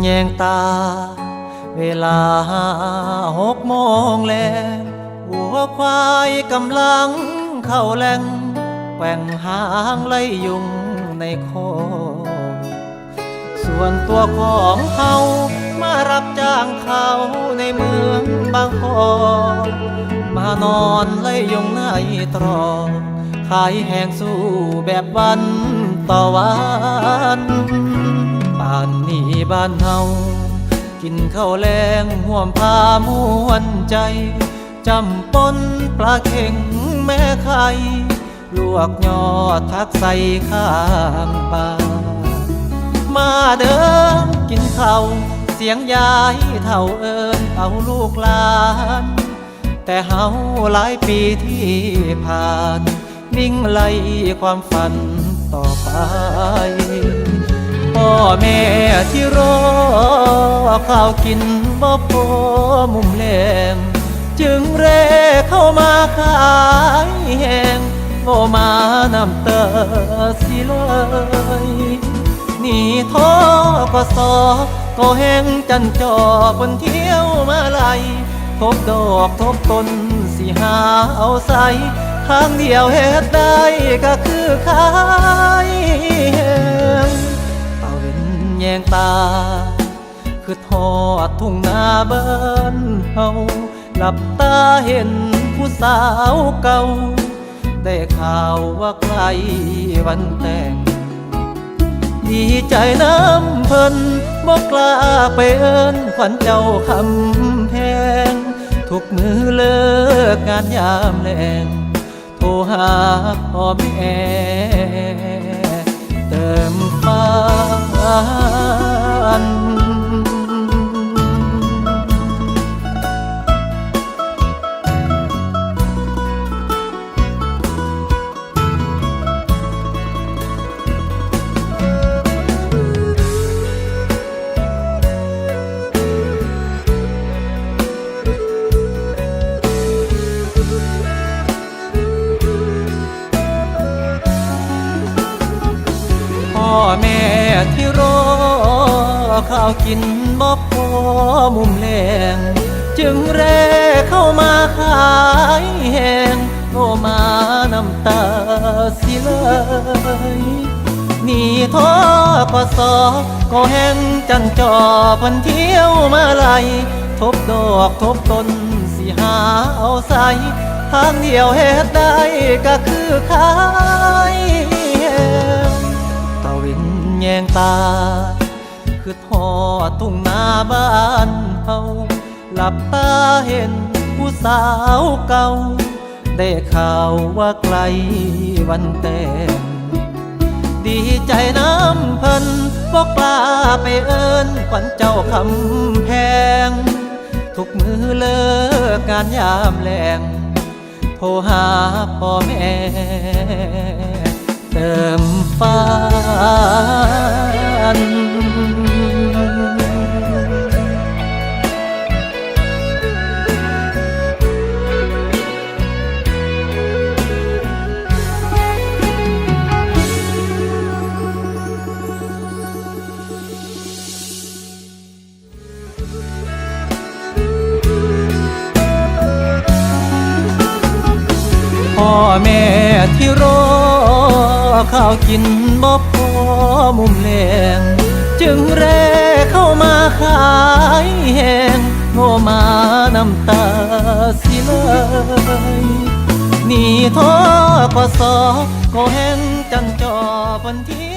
แยงตาเวลา6 โมงแล้ววัวควายกำลังเข้าแหล่งแกว่งหางไล่ยุงในคอกส่วนตัวของเขามารับจ้างเขาในเมืองบางกอกมานอนไล่ยุงในตรอกขายแห้งสู้แบบวันต่อวันป่านนี้บ้านเฮากินข้าวแลงห่วมพามวนใจจำปนปลาเข็งแม่ไข่ลวกยอดทักใส่ข้างป่ามาเดินกินข้าวเสียงยายเท่าเอิญเอาลูกหลานแต่เฮาหลายปีที่ผ่านนิ่งไล่ความฝันต่อไปพ่อแม่ที่รอข้าวกินบ่พอมุมแลงจึงเร่เข้ามาขายแห้งโง่มานำเตอสิเลยนี่ท้อก็สอก็แห้งจันจอบนเที่ยวมาไล่ทบดอกทบต้นสิหาเอาใส่ทางเดียวเฮ็ดได้ก็คือขายแห้งตาเว้นแยงตาคือทอดทุ่งนาบ้านเฮาหลับตาเห็นผู้สาวเก่าได้ข่าวว่าใกล้วันแต่งดีใจน้ำเพิ่นบ่กล้าไปเอิ้นขวัญเจ้าคำแพงทุกมือเลิกงานยามแลงโทรหาพ่อแม่เติมฝันพ่อแม่ที่รอข้าวกินบ่พอมุมแลงจึงเร่เข้ามาขายแห้งโง่มาน้ำตาสิเลยนี่ท้อก็สอก็แห้งจันจอพันเที่ยวมาไล่ทบดอกทบต้นสิหาเอาใส่ทางเดียวเฮ็ดได้ก็คือขายแห้งตาเว้นแยงตาคือทอดทุ่งนาบ้านเฮาหลับตาเห็นผู้สาวเก่าได้ข่าวว่าไกลวันแต่งดีใจน้ำเพิ่นบ่กล้าไปเอิ้นขวัญเจ้าคำแพงทุกมือเลิกงานยามแลงโทรหาพ่อแม่เติมฝันพ่อแม่ที่รอข้าวกินบ่พอมุมแลงจึงเร่เข้ามาขายแห้งโง่มาน้ำตาสิเลยนี่ท้อก็สอก็แห้งจันจอพันเที่